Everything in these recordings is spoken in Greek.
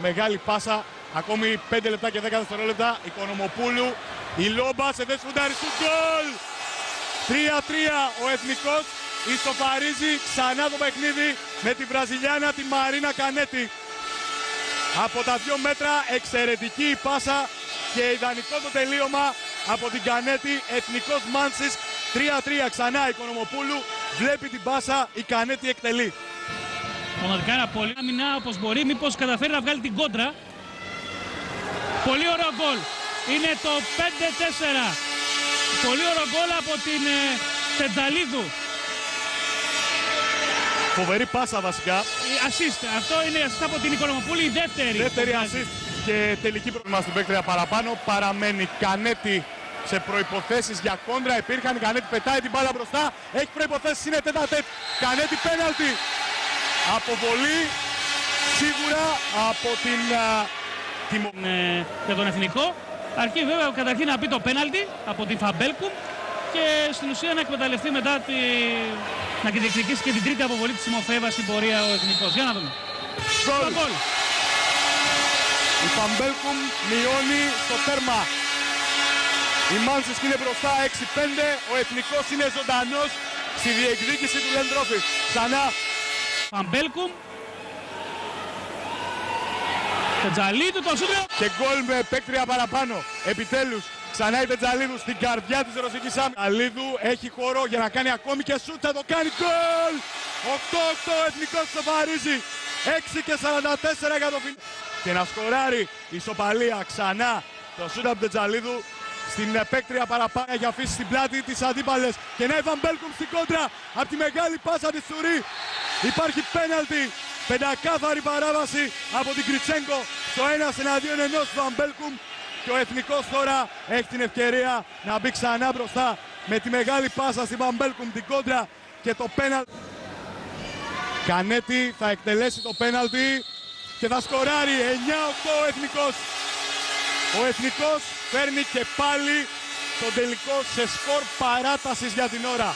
Μεγάλη πάσα, ακόμη 5 λεπτά και 10 δευτερόλεπτα. Οικονομοπούλου, η Λόμπα σε θέση φουντάρι στο γκολ. 3-3 ο Εθνικός ισοφαρίζει ξανά το παιχνίδι με τη Βραζιλιάνα τη Μαρίνα Κανέτη. Από τα 2 μέτρα εξαιρετική η πάσα και ιδανικό το τελείωμα από την Κανέτη. Εθνικός Μάνσης 3-3 ξανά Οικονομοπούλου, βλέπει την πάσα, η Κανέτη εκτελεί. Πραγματικά ένα πολύ άμυνα όπως μπορεί, μήπως καταφέρει να βγάλει την κόντρα. Πολύ ωραίο γκολ. Είναι το 5-4. Πολύ ωραίο γκολ από την Τετζαλίδου. Φοβερή πάσα βασικά. Assist. Αυτό είναι assist από την Οικονομοπούλου, η δεύτερη assist και τελική πρόβλημα στην παίκτρια παραπάνω. Παραμένει Κανέτη σε προϋποθέσεις για κόντρα. Υπήρχαν, η Κανέτη πετάει την μπάλα μπροστά. Έχει προϋποθέσεις, είναι τέτα-τέτ. Κανέτη πέναλτι. Αποβολή σίγουρα από την για τον Εθνικό. Αρκεί βέβαια καταρχήν να πει το πέναλτι από την Φαμπέλκουμ και στην ουσία να εκμεταλλευτεί μετά να διεκδικήσει και την τρίτη αποβολή της Τιμοφέεβας στην πορεία ο Εθνικός. Για να δούμε. Γκολ. Η Φαμπέλκουμ μειώνει στο τέρμα. Η Μάνσης είναι μπροστά 6-5. Ο Εθνικός είναι ζωντανός στη διεκδίκηση του Λεντρόφι. Ξανά Φαμπέλκουμ. Τετζαλίδου το σούτρο. Και γκολ με παίκτρια παραπάνω. Επιτέλους ξανά η Τετζαλίδου στην καρδιά της ρωσικής άμυνας. Τετζαλίδου έχει χώρο για να κάνει ακόμη και σούτ. Θα το κάνει γκολ. 8-8 Εθνικός σοβαρίζει. 6-44 για το φινάλε. Και να σκοράρει η ισοπαλία ξανά. Το σούτ από Τετζαλίδου στην παίκτρια παραπάνω. Έχει αφήσει στην πλάτη της αντίπαλες. Και να η Φαμπέλκουμ στην κόντρα από τη μεγάλη πάσα της Τσουρί. Υπάρχει πέναλτι. Πεντακάθαρη παράβαση από την Κριτσέγκο στο 1-1 Φαμπέλκουμ και ο Εθνικός τώρα έχει την ευκαιρία να μπει ξανά μπροστά με τη μεγάλη πάσα στη Φαμπέλκουμ, την κόντρα και το πέναλτι. Κανέτη θα εκτελέσει το πέναλτι και θα σκοράρει 9-8 ο Εθνικός. Ο Εθνικός φέρνει και πάλι τον τελικό σε σκορ παράτασης για την ώρα.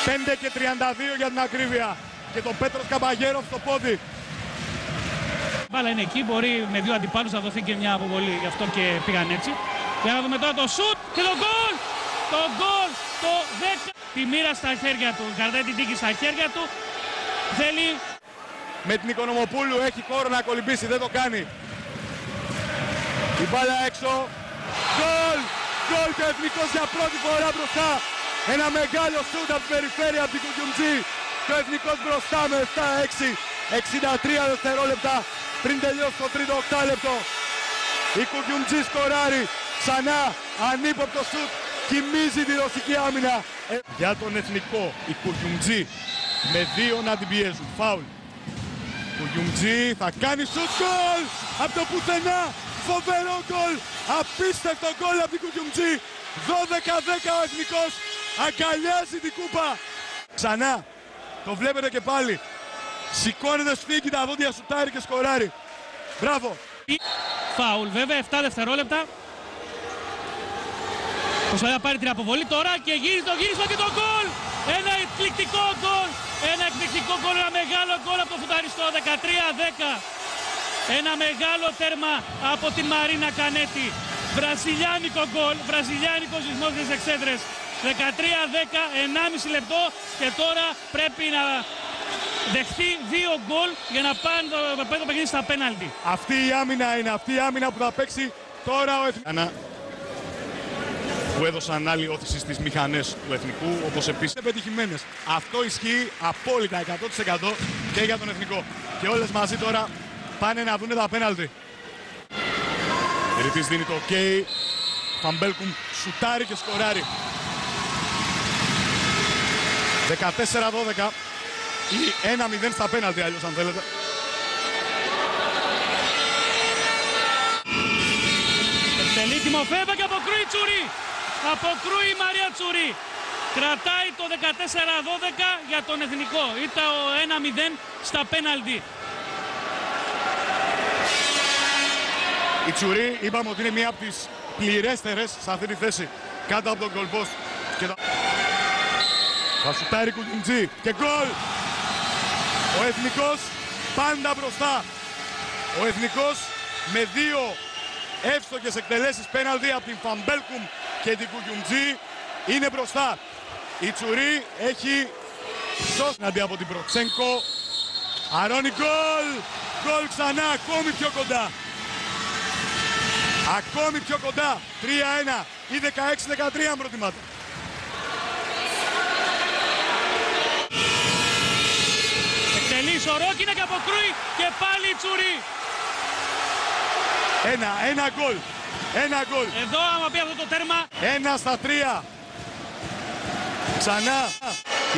5-32 για την ακρίβεια. Και τον Πέτρος Καμπαγέροφ στο πόδι. Μπάλα είναι εκεί, μπορεί με 2 αντιπάλους να δοθεί και μια αποβολή, γι' αυτό και πήγαν έτσι. Για να δούμε τώρα το σουτ και το γκολ! Το γκολ! Το 10! Τη μοίρα στα χέρια του, κρατάει την τίκη στα χέρια του. Θέλει... Με την Οικονομοπούλου έχει χώρο να κολυμπήσει, δεν το κάνει. Η μπάλα έξω. Γκολ! Γκολ και ο Εθνικός για πρώτη φορά μπροστά. Ένα μεγάλο σουτ από την περιφέρεια από την Κουκιουμτζή. Και ο Εθνικός μπροστά με 7-6, 63 δευτερόλεπτα πριν τελειώσει το τρίτο οκτάλεπτο. Η Κουκιουμτζή σκοράρει ξανά, ανύποπτο σουτ, κοιμίζει τη ρωσική άμυνα. Για τον Εθνικό, η Κουκιουμτζή με 2 να την πιέζουν. Φάουλ. Κουκιουμτζή θα κάνει σουτ, γκολ! Από το πουθενά, φοβερό γκολ! Απίστευτο γκολ από την Κουκιουμτζή. 12-10 ο Εθνικός, αγκαλιάζει την κούπα. Ξανά. Το βλέπετε και πάλι. Σηκώνεται, σφίγγει τα δόντια, σουτάρει και σκοράρει. Μπράβο. Φάουλ βέβαια, 7 δευτερόλεπτα. Προσπαθεί να πάρει την αποβολή τώρα και γύρισε το γύρισμα και το γκολ. Ένα εκπληκτικό γκολ. Ένα εκπληκτικό γκολ, ένα μεγάλο γκολ από το φουταριστό. 13-10. Ένα μεγάλο τέρμα από την Μαρίνα Κανέτη. Βραζιλιάνικο γκολ, βραζιλιάνικος ρυθμός στις εξέδρες. 13-10, 1,5 λεπτό και τώρα πρέπει να δεχτεί 2 γκολ για να πάει το παιχνίδι στα πέναλτι. Αυτή η άμυνα είναι αυτή η άμυνα που θα παίξει τώρα ο Εθνικός. Που έδωσαν άλλη όθηση στις μηχανές του Εθνικού, όπως επίσης πετυχημένες. Αυτό ισχύει απόλυτα 100% και για τον Εθνικό. Και όλες μαζί τώρα πάνε να δουν τα πέναλτι. Ρητής δίνει το OK. Φαμπέλκουμ σουτάρει και σκοράρει. 14-12 ή 1-0 στα πέναλτι, αλλιώς αν θέλετε. Εκτελεί Τιμοφέβα και αποκρούει Τσουρί. Αποκρούει η Μαρία Τσουρί. Κρατάει το 14-12 για τον Εθνικό. Ήταν ο 1-0 στα πέναλτι. Η Τσουρί είπαμε ότι είναι μία από τις πληρέστερες σε αυτή τη θέση κάτω από τον goal post. Και θα σουτάρει Κουκιουμτζή και γκολ! Ο Εθνικός πάντα μπροστά. Ο Εθνικός με 2 εύστοχες εκτελέσεις πέναλτι από την Φαμπέλκουμ και την Κουκιουμτζή είναι μπροστά. Η Τσουρί έχει σώσει αντί από την Προτσένκο. Αρώνει γκολ! Γκολ ξανά, ακόμη πιο κοντά. Ακόμη πιο κοντά. 3-1 ή 16-13 αν προτιμάτε. Εκτελεί Σορόκινα και αποκρούει και πάλι η Τσουρί. Ένα γκολ. Ένα γκολ. Εδώ άμα πει αυτό το τέρμα. 1-3. Ξανά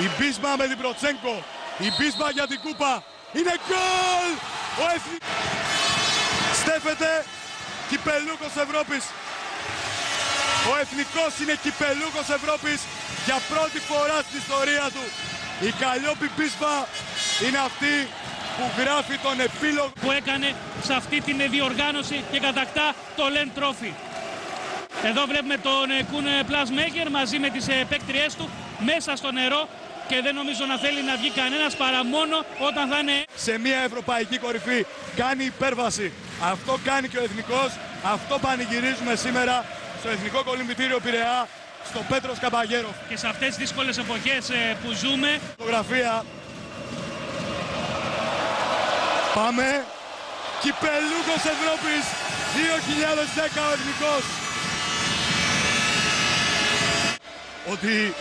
η Μπίσμα με την Προτσένκο. Η Μπίσμα για την κούπα. Είναι γκολ! Ο στέφεται κυπελούκος Ευρώπης. Ο Εθνικός είναι κυπελούκος Ευρώπης για πρώτη φορά στην ιστορία του. Η Καλλιόπη Μπίσμα είναι αυτή που γράφει τον επίλογο Που έκανε σε αυτή την διοργάνωση και κατακτά το Λεν Τρόφι. Εδώ βλέπουμε τον Κουν Πλασμέγερ μαζί με τις παίκτριές του μέσα στο νερό και δεν νομίζω να θέλει να βγει κανένας παρά μόνο όταν θα είναι σε μια ευρωπαϊκή κορυφή. Κάνει υπέρβαση. Αυτό κάνει και ο Εθνικός. Αυτό πανηγυρίζουμε σήμερα στο Εθνικό Κολυμβητήριο Πειραιά, στο Πέτρος Καμπαγέροφ. και σε αυτές τις δύσκολες εποχές που ζούμε. Φωτογραφία. Πάμε. Κυπελούκος Ευρώπης 2010 ο Εθνικός. Ότι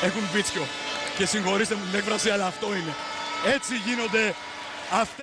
έχουν βίτσιο. Και συγχωρήστε μου την έκφραση, αλλά αυτό είναι. Έτσι γίνονται αυτές.